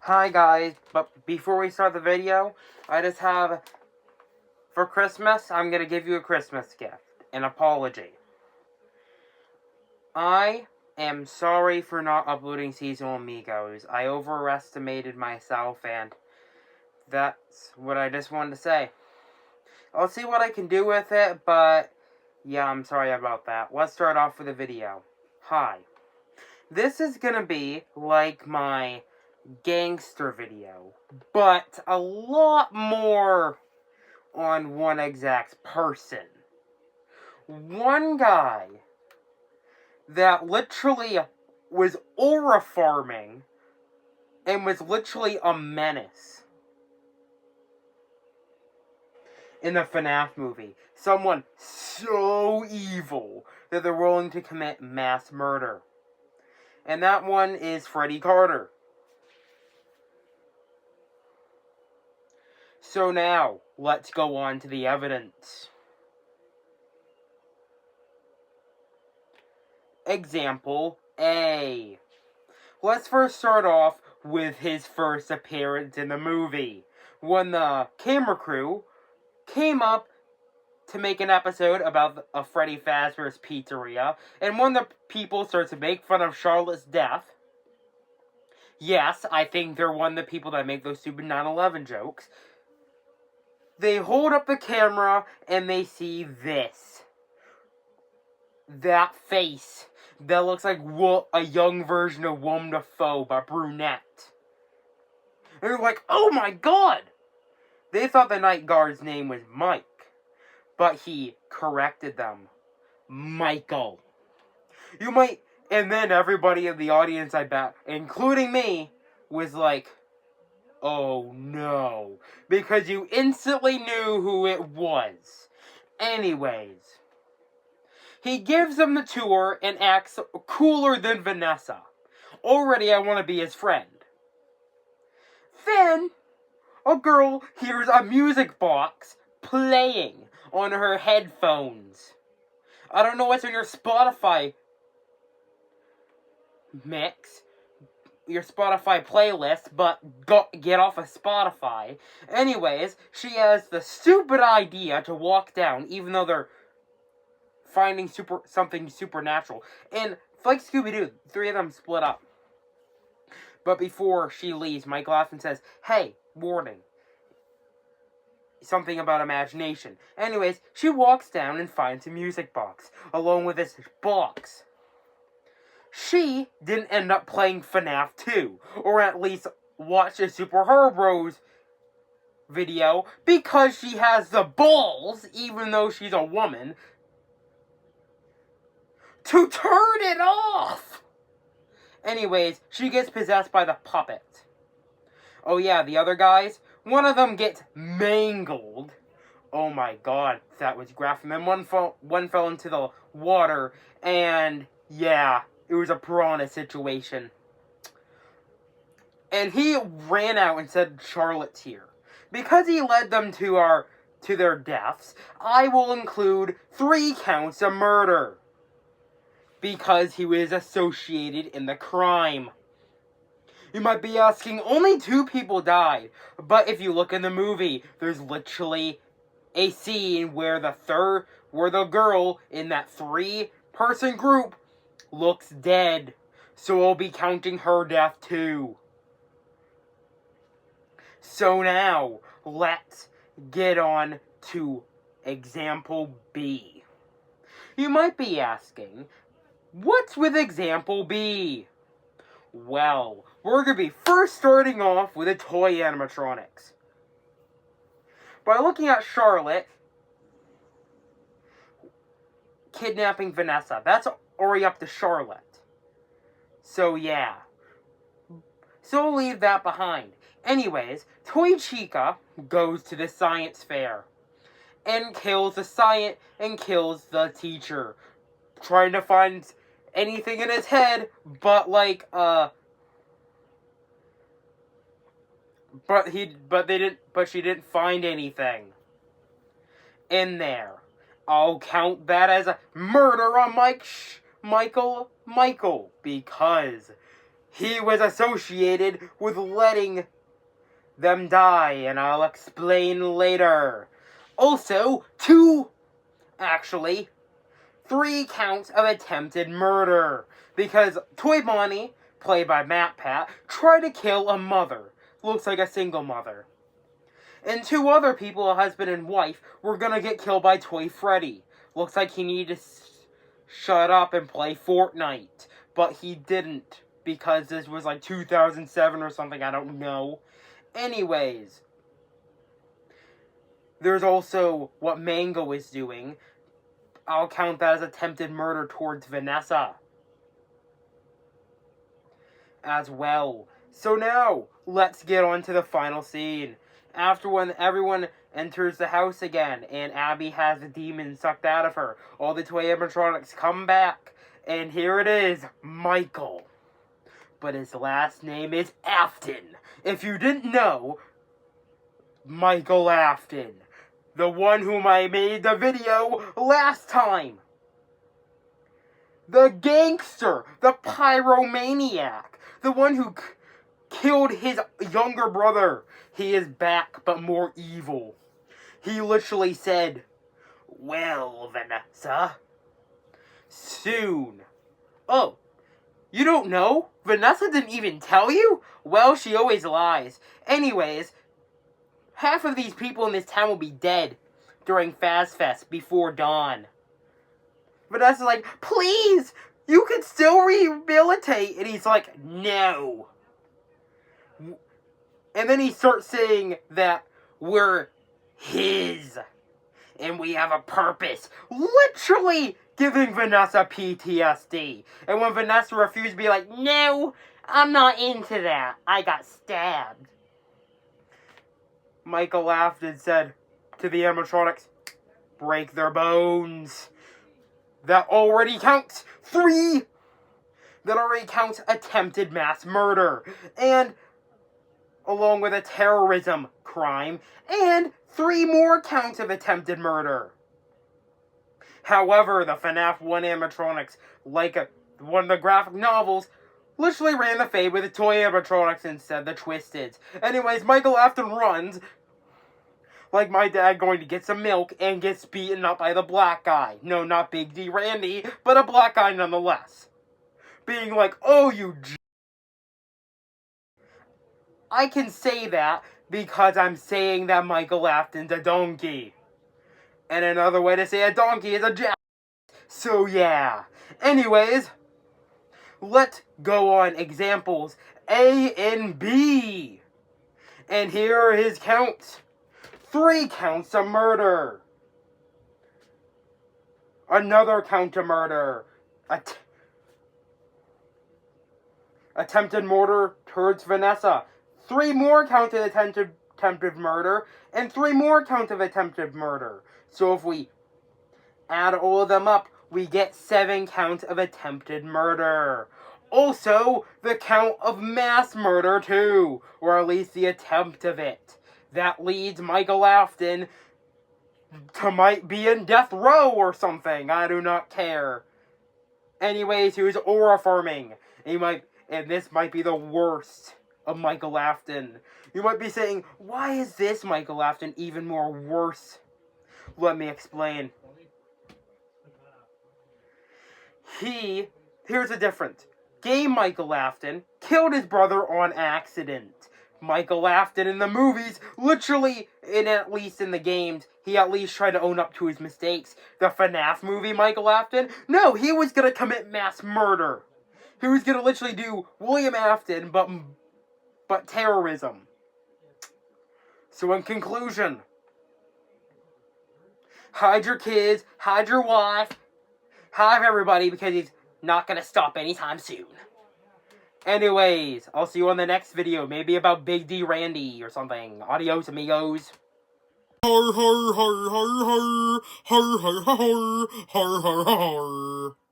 Hi guys, but before we start the video, I just have, for Christmas, I'm going to give you a Christmas gift, an apology. I am sorry for not uploading Seasonal Amigos. I overestimated myself, and that's what I just wanted to say. I'll see what I can do with it, but yeah, I'm sorry about that. Let's start off with the video. Hi. This is going to be like my gangster video, but a lot more on one exact person. One guy that literally was aura farming and was literally a menace in the FNAF movie. Someone so evil that they're willing to commit mass murder. And that one is Freddy Carter. So now, let's go on to the evidence. Example A. Let's first start off with his first appearance in the movie, when the camera crew came up to make an episode about a Freddy Fazbear's Pizzeria, and one of the people starts to make fun of Charlotte's death. Yes, I think they're one of the people that make those stupid 9/11 jokes. They hold up the camera, and they see this. That face that looks like a young version of Willem Dafoe, but brunette. And they're like, oh my god! They thought the night guard's name was Mike, but he corrected them. Michael. And then everybody in the audience, I bet, including me, was like, oh no, because you instantly knew who it was. Anyways, he gives them the tour and acts cooler than Vanessa. Already I want to be his friend. Then, a girl hears a music box playing on her headphones. I don't know what's on your Spotify mix, your Spotify playlist, but get off of Spotify. Anyways, she has the stupid idea to walk down, even though they're finding something supernatural. And like Scooby-Doo, three of them split up. But before she leaves, Mike laughs and says, hey, warning. Something about imagination. Anyways, she walks down and finds a music box, along with this box. She didn't end up playing FNAF 2, or at least watch a Super Horror Bros video, because she has the balls, even though she's a woman, to turn it off! Anyways, she gets possessed by the puppet. Oh yeah, the other guys, one of them gets mangled. Oh my god, that was graphic. And then one fell into the water, and yeah, it was a piranha situation. And he ran out and said, Charlotte's here. Because he led them to their deaths, I will include 3 counts of murder. Because he was associated in the crime. You might be asking, only 2 people died. But if you look in the movie, there's literally a scene where the girl in that 3-person group looks dead. So I'll be counting her death too. So now, let's get on to example B. You might be asking, what's with example B? Well, we're going to be first starting off with the toy animatronics. By looking at Charlotte kidnapping Vanessa, that's already up to Charlotte. So yeah. So we'll leave that behind. Anyways, Toy Chica goes to the science fair and kills the teacher, trying to find anything in his head, but she didn't find anything in there. I'll count that as a murder on Michael, because he was associated with letting them die, and I'll explain later. Also, 3 counts of attempted murder, because Toy Bonnie, played by Matt Pat, tried to kill a mother. Looks like a single mother. And 2 other people, a husband and wife, were gonna get killed by Toy Freddy. Looks like he needed to shut up and play Fortnite. But he didn't, because this was like 2007 or something, I don't know. Anyways, there's also what Mango is doing. I'll count that as attempted murder towards Vanessa as well. So now, let's get on to the final scene. After when everyone enters the house again, and Abby has the demon sucked out of her, all the toy animatronics come back, and here it is, Michael. But his last name is Afton. If you didn't know, Michael Afton. The one whom I made the video last time. The gangster, the pyromaniac, the one who killed his younger brother. He is back, but more evil. He literally said, "Well, Vanessa, soon." Oh, you don't know? Vanessa didn't even tell you? Well, she always lies. Anyways, half of these people in this town will be dead during Faz Fest before dawn. Vanessa's like, "Please, you can still rehabilitate." And he's like, "No." And then he starts saying that we're his. And we have a purpose. Literally giving Vanessa PTSD. And when Vanessa refused to be like, "No, I'm not into that. I got stabbed." Michael laughed and said to the animatronics, "Break their bones." That already counts 3. That already counts attempted mass murder. And along with a terrorism crime. And 3 more counts of attempted murder. However, the FNAF 1 animatronics, like one of the graphic novels, literally ran the fade with the toy animatronics instead, the Twisteds. Anyways, Michael Afton runs, like my dad going to get some milk, and gets beaten up by the black guy. No, not Big D Randy, but a black guy nonetheless. Being like, "Oh, you I can say that because I'm saying that Michael Afton's a donkey. And another way to say a donkey is a jack. So yeah. Anyways, let's go on examples A and B. And here are his counts. 3 counts of murder. Another count of murder. Attempted murder towards Vanessa. 3 more counts of attempted murder. And 3 more counts of attempted murder. So if we add all of them up, we get 7 counts of attempted murder. Also, the count of mass murder too. Or at least the attempt of it. That leads Michael Afton to might be in death row or something. I do not care. Anyways, he was aura farming. And this might be the worst of Michael Afton. You might be saying, why is this Michael Afton even more worse? Let me explain. Here's the difference. Gay Michael Afton killed his brother on accident. Michael Afton in the movies, literally, at least in the games, he at least tried to own up to his mistakes. The FNAF movie Michael Afton, no, he was gonna commit mass murder. He was gonna literally do William Afton, but terrorism. So in conclusion, hide your kids, hide your wife, hide everybody, because he's not gonna stop anytime soon. Anyways, I'll see you on the next video, maybe about Big D Randy or something. Adios, amigos. Har har har har har har har har har har har har.